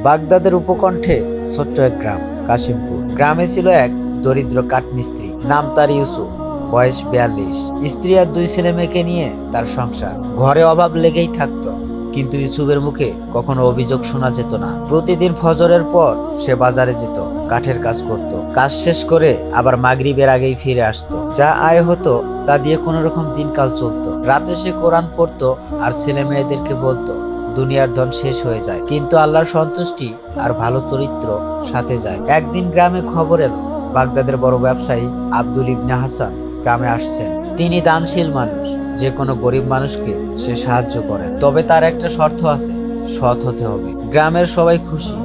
বাগদাদের উপকণ্ঠে ছোট্ট এক গ্রাম কাশিমপুর। গ্রামে ছিল এক দরিদ্র কাঠমিস্ত্রি, নাম তার ইউসুফ। বয়স 42। স্ত্রী আর 2 ছেলে মেয়েকে নিয়ে তার সংসার। ঘরে অভাব লেগেই থাকতো, কিন্তু ইউসুফের মুখে কখনো অভিযোগ শোনা যেত না। প্রতিদিন ফজরের পর সে বাজারে যেত, কাঠের কাজ করত। কাজ শেষ করে আবার মাগরিবের আগেই ফিরে আসতো। যা আয় হতো তা দিয়ে কোনো রকম দিনকাল চলতো। রাতে সে কোরআন পড়তো আর ছেলে মেয়েদেরকে বলতো দুনিয়ার ধন শেষ হয়ে যায়, কিন্তু আল্লাহর সন্তুষ্টি আর ভালো চরিত্র সাথে যায়। একদিন গ্রামে খবর এলো বাগদাদের বড় ব্যবসায়ী আব্দুল ইবনে হাসান গ্রামে আসছেন। তিনি দানশীল মানুষ, যে কোনো গরিব মানুষকে সে সাহায্য করেন, তবে তার একটা শর্ত আছে, সৎ হতে হবে। গ্রামের সবাই খুশি,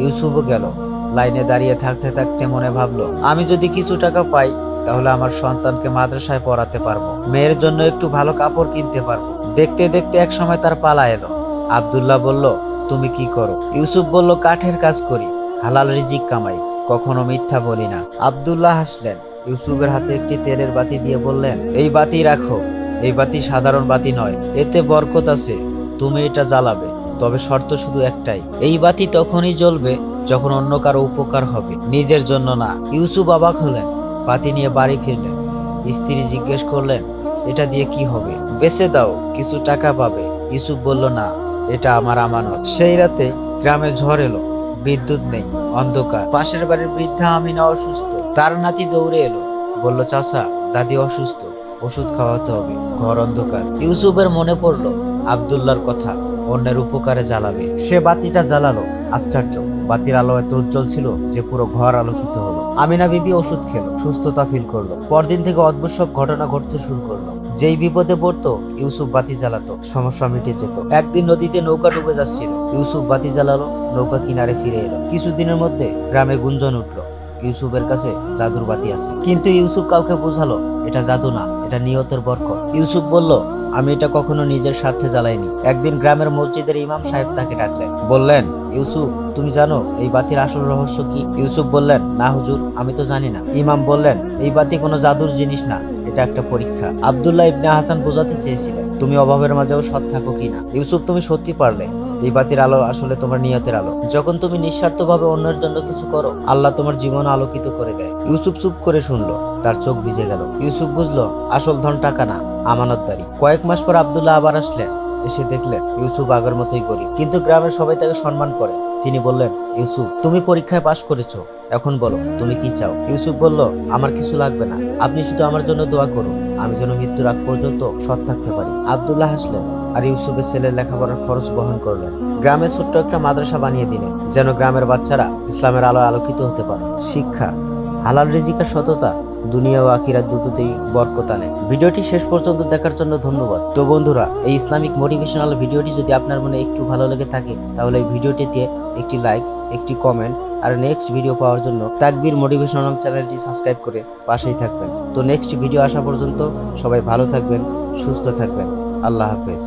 ইউসুফও গেল। লাইনে দাঁড়িয়ে থাকতে থাকতে মনে ভাবলো, আমি যদি কিছু টাকা পাই তাহলে আমার সন্তানকে মাদ্রাসায় পড়াতে পারবো, মেয়ের জন্য একটু ভালো কাপড় কিনতে পারবো। দেখতে দেখতে এক সময় তার পালা এলো। আব্দুল্লাহ বলল, তুমি কি করো? ইউসুফ বলল, কাঠের কাজ করি, হালাল রিজিক কামাই, কখনো মিথ্যা বলি না। আব্দুল্লাহ হাসলেন, ইউসুফের হাতে একটি তেলের বাতি দিয়ে বললেন, এই বাতি রাখো। এই বাতি সাধারণ বাতি নয়, এতে বরকত আছে, তুমি এটা জ্বালাবে, তবে শর্ত শুধু একটাই, এই বাতি তখনই জ্বলবে যখন অন্য কারো উপকার হবে, নিজের জন্য না। ইউসুফ অবাক হলেন, বাতি নিয়ে বাড়ি ফিরলেন। স্ত্রী জিজ্ঞেস করলেন, এটা দিয়ে কি হবে? বেচে দাও, কিছু টাকা পাবে। ইউসুফ বলল, না, এটা আমার আমানত। সেই রাতে গ্রামে ঝড় এলো, বিদ্যুৎ নেই, অন্ধকার। পাশের বাড়ির বৃদ্ধা আমিনা অসুস্থ। তার নাতি দৌড়ে এলো, বলল, চাচা, দাদি অসুস্থ, ওষুধ খাওয়াতে হবে। ঘর অন্ধকার। ইউসুফের মনে পড়ল আব্দুল্লাহর কথা, অন্যের উপকারে জ্বালাবে। সে বাতিটা জ্বালালো। আশ্চর্য, বাতির আলো এত উজ্জ্বল ছিল যে পুরো ঘর আলোকিত হলো। আমিনা বিবি ওষুধ খেলো, সুস্থতা ফিল করলো। পরদিন থেকে অদ্ভুত সব ঘটনা ঘটতে শুরু করলো। যেই বিপদে পড়তো ইউসুফ বাতি জ্বালাতো, সমস্যা মিটে যেত। একদিন নদীতে নৌকা ডুবে যাচ্ছিল, ইউসুফ বাতি জ্বালালো, নৌকা কিনারে ফিরে এলো। কিছুদিনের মধ্যে গ্রামে গুঞ্জন উঠলো, ইউসুফের কাছে জাদুর বাতি আছে। কিন্তু ইউসুফ কাউকে বোঝালো এটা জাদু না, এটা নিয়তের বরকত। ইউসুফ বলল, আমি এটা কখনো নিজের স্বার্থে জ্বালাইনি। একদিন গ্রামের মসজিদের ইমাম সাহেব তাকে ডাকলেন, বললেন, ইউসুফ, তুমি জানো এই বাতির আসল রহস্য কি? ইউসুফ বললেন, না হুজুর, আমি তো জানি না। ইমাম বললেন, এই বাতি কোনো জাদুর জিনিস না, এটা একটা পরীক্ষা। আব্দুল্লাহ ইবনে হাসান বোঝাতে চেয়েছিলেন তুমি অভাবের মাঝেও সৎ থাকো কিনা। ইউসুফ, তুমি সত্যি পারলে। এই বাতির আলো আসলে তোমার নিয়তের আলো। যখন তুমি নিঃস্বার্থভাবে অন্যের জন্য কিছু করো, আল্লাহ তোমার জীবন আলোকিত করে দেয়। ইউসুফ চুপ করে শুনলো, তার চোখ ভিজে গেল। ইউসুফ বুঝলো আসল ধন টাকা না, আমানতদারি। কয়েক মাস পর আব্দুল্লাহ আবার আসলেন। এসে দেখলেন ইউসুফ আগের মতোই গরিব, কিন্তু গ্রামের সবাই তাকে সম্মান করে। তিনি বললেন, ইউসুফ, তুমি পরীক্ষায় পাশ করেছো, এখন বলো তুমি কি চাও? ইউসুফ বলল, আমার কিছু লাগবে না, আপনি শুধু আমার জন্য দোয়া করুন, আমি যেন মৃত্যুর আগ পর্যন্ত সৎ থাকতে পারি। আব্দুল্লাহ হাসলেন আর ইউসুফের ছেলের লেখাপড়ার খরচ বহন করলেন। গ্রামে ছোট্ট একটা মাদ্রাসা বানিয়ে দিলেন, যেন গ্রামের বাচ্চারা ইসলামের আলোয় আলোকিত হতে পারে। শিক্ষা, হালাল রিজিকের সততা দুনিয়া ও আখিরাত দুটোতেই বরকত আনে। ভিডিওটি শেষ পর্যন্ত দেখার জন্য ধন্যবাদ। তো বন্ধুরা, এই ইসলামিক মোটিভেশনাল ভিডিওটি যদি আপনার মনে একটু ভালো লেগে থাকে তাহলে এই ভিডিওটিতে একটি লাইক, একটি কমেন্ট আর নেক্সট ভিডিও পাওয়ার জন্য তাকবীর মোটিভেশনাল চ্যানেলটি সাবস্ক্রাইব করে পাশেই থাকবেন। তো নেক্সট ভিডিও আসা পর্যন্ত সবাই ভালো থাকবেন, সুস্থ থাকবেন। আল্লাহ হাফেজ।